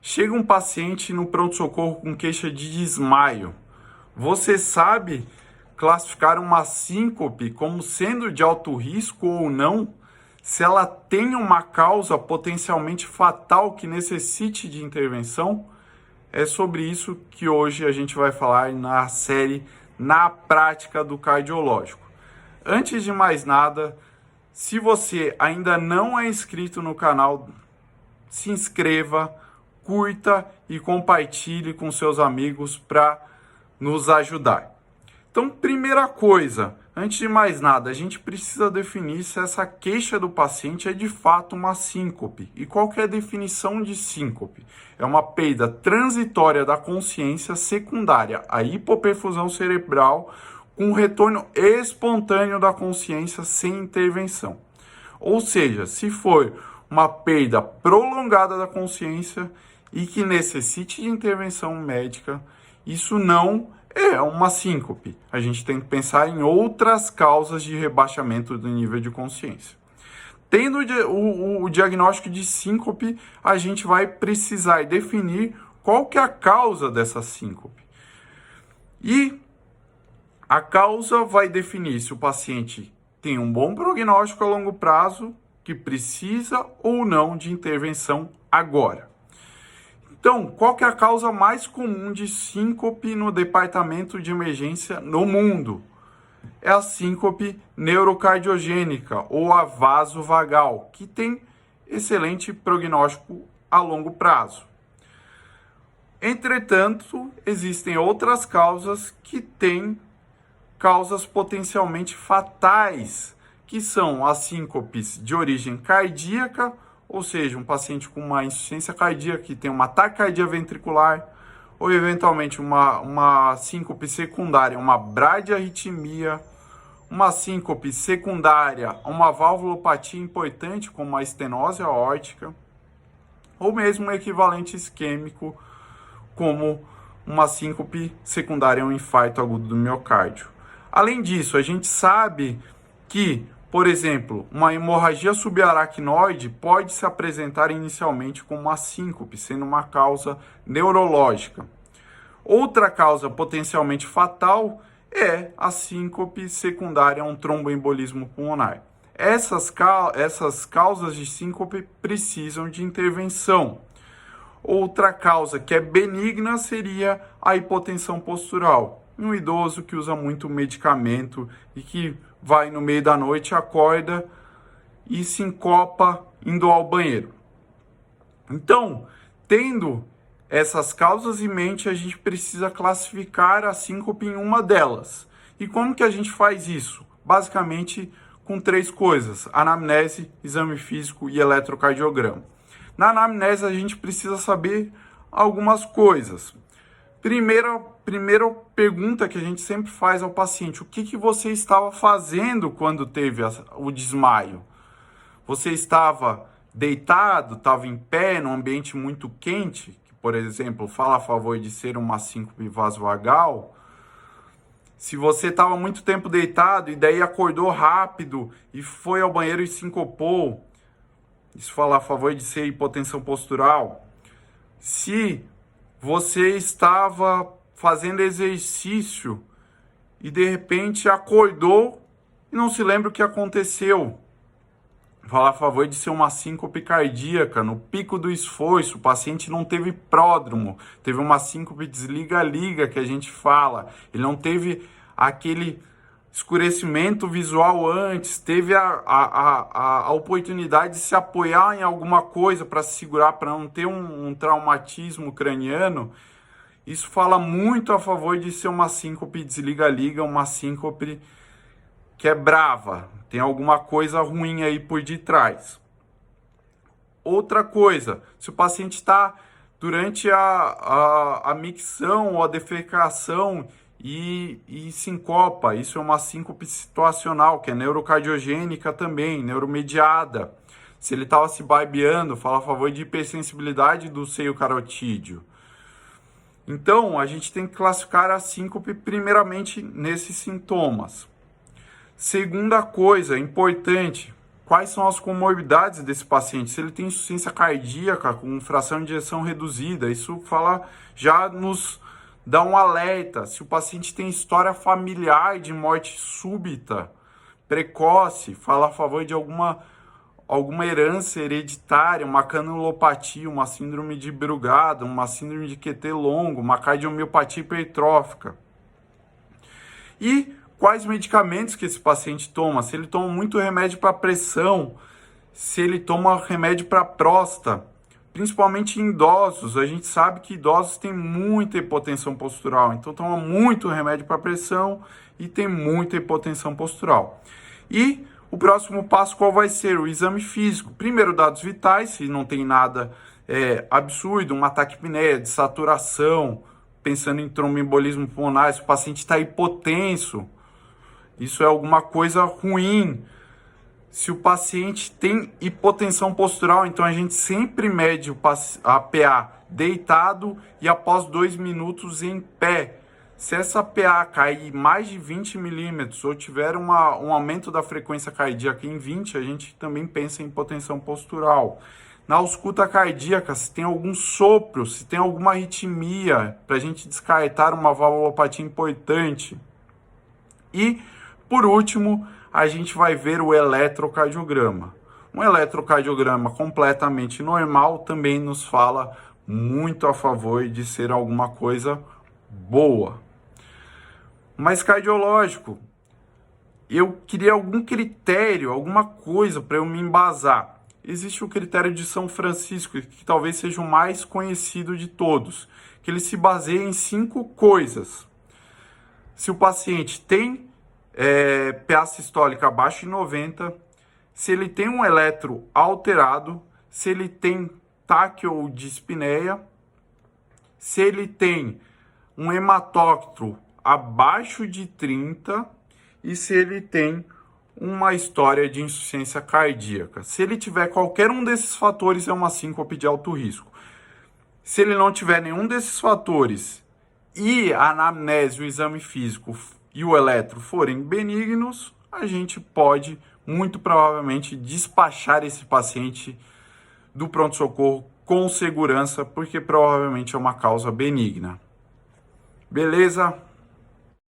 Chega um paciente no pronto-socorro com queixa de desmaio. Você sabe classificar uma síncope como sendo de alto risco ou não? Se ela tem uma causa potencialmente fatal que necessite de intervenção? É sobre isso que hoje a gente vai falar na série Na Prática do Cardiológico. Antes de mais nada, se você ainda não é inscrito no canal, se inscreva, curta e compartilhe com seus amigos para nos ajudar. Então, primeira coisa, antes de mais nada, a gente precisa definir se essa queixa do paciente é de fato uma síncope. E qual que é a definição de síncope? É uma perda transitória da consciência secundária à hipoperfusão cerebral com retorno espontâneo da consciência sem intervenção. Ou seja, se for uma perda prolongada da consciência e que necessite de intervenção médica, isso não é uma síncope. A gente tem que pensar em outras causas de rebaixamento do nível de consciência. Tendo o diagnóstico de síncope, a gente vai precisar definir qual que é a causa dessa síncope. E a causa vai definir se o paciente tem um bom prognóstico a longo prazo, que precisa ou não de intervenção agora. Então, qual que é a causa mais comum de síncope no departamento de emergência no mundo? É a síncope neurocardiogênica ou a vasovagal, que tem excelente prognóstico a longo prazo. Entretanto, existem outras causas que têm causas potencialmente fatais, que são as síncopes de origem cardíaca, ou seja, um paciente com uma insuficiência cardíaca que tem uma taquicardia ventricular, ou eventualmente uma síncope secundária, uma bradiarritmia, uma síncope secundária, uma valvulopatia importante, como a estenose aórtica, ou mesmo um equivalente isquêmico, como uma síncope secundária a um infarto agudo do miocárdio. Além disso, a gente sabe que, por exemplo, uma hemorragia subaracnoide pode se apresentar inicialmente como uma síncope, sendo uma causa neurológica. Outra causa potencialmente fatal é a síncope secundária a um tromboembolismo pulmonar. Essas causas de síncope precisam de intervenção. Outra causa que é benigna seria a hipotensão postural. Um idoso que usa muito medicamento e que vai no meio da noite, acorda e sincopa indo ao banheiro. Então, tendo essas causas em mente, a gente precisa classificar a síncope em uma delas. E como que a gente faz isso? Basicamente com três coisas: anamnese, exame físico e eletrocardiograma. Na anamnese, a gente precisa saber algumas coisas. Primeira pergunta que a gente sempre faz ao paciente: o que você estava fazendo quando teve o desmaio? Você estava deitado, estava em pé, num ambiente muito quente, que, por exemplo, fala a favor de ser uma síncope vasovagal? Se você estava muito tempo deitado e daí acordou rápido e foi ao banheiro e sincopou, isso fala a favor de ser hipotensão postural. Se você estava fazendo exercício e de repente acordou e não se lembra o que aconteceu, fala a favor de ser uma síncope cardíaca no pico do esforço. O paciente não teve pródromo, teve uma síncope desliga-liga que a gente fala. Ele não teve aquele escurecimento visual antes, teve a oportunidade de se apoiar em alguma coisa para se segurar, para não ter um traumatismo craniano. Isso fala muito a favor de ser uma síncope desliga-liga, uma síncope que é brava, tem alguma coisa ruim aí por detrás. Outra coisa, se o paciente está durante a micção ou a defecação e sincopa, isso é uma síncope situacional, que é neurocardiogênica também, neuromediada. Se ele estava se barbeando, fala a favor de hipersensibilidade do seio carotídeo. Então, a gente tem que classificar a síncope primeiramente nesses sintomas. Segunda coisa importante, quais são as comorbidades desse paciente, se ele tem insuficiência cardíaca com fração de ejeção reduzida, isso já nos dá um alerta. Se o paciente tem história familiar de morte súbita, precoce, fala a favor de alguma herança hereditária, uma canulopatia, uma síndrome de Brugada, uma síndrome de QT longo, uma cardiomiopatia hipertrófica. E quais medicamentos que esse paciente toma? Se ele toma muito remédio para pressão, se ele toma remédio para próstata, principalmente em idosos. A gente sabe que idosos têm muita hipotensão postural, então toma muito remédio para pressão e tem muita hipotensão postural. E o próximo passo qual vai ser? O exame físico. Primeiro, dados vitais, se não tem nada absurdo, uma taquipneia, desaturação, pensando em tromboembolismo pulmonar, se o paciente está hipotenso, isso é alguma coisa ruim. Se o paciente tem hipotensão postural, então a gente sempre mede a PA deitado e após 2 minutos em pé. Se essa PA cair mais de 20 milímetros ou tiver um aumento da frequência cardíaca em 20, a gente também pensa em hipotensão postural. Na ausculta cardíaca, se tem algum sopro, se tem alguma arritmia, para a gente descartar uma valvulopatia importante. E, por último, a gente vai ver o eletrocardiograma. Um eletrocardiograma completamente normal também nos fala muito a favor de ser alguma coisa boa. Mas cardiológico, eu queria algum critério, alguma coisa para eu me embasar. Existe o critério de São Francisco, que talvez seja o mais conhecido de todos, que ele se baseia em 5 coisas. Se o paciente tem PA sistólica abaixo de 90, se ele tem um eletro alterado, se ele tem taque ou dispneia, se ele tem um hematócrito abaixo de 30 e se ele tem uma história de insuficiência cardíaca. Se ele tiver qualquer um desses fatores, é uma síncope de alto risco. Se ele não tiver nenhum desses fatores e a anamnese, o exame físico e o eletro forem benignos, a gente pode, muito provavelmente, despachar esse paciente do pronto-socorro com segurança, porque provavelmente é uma causa benigna. Beleza?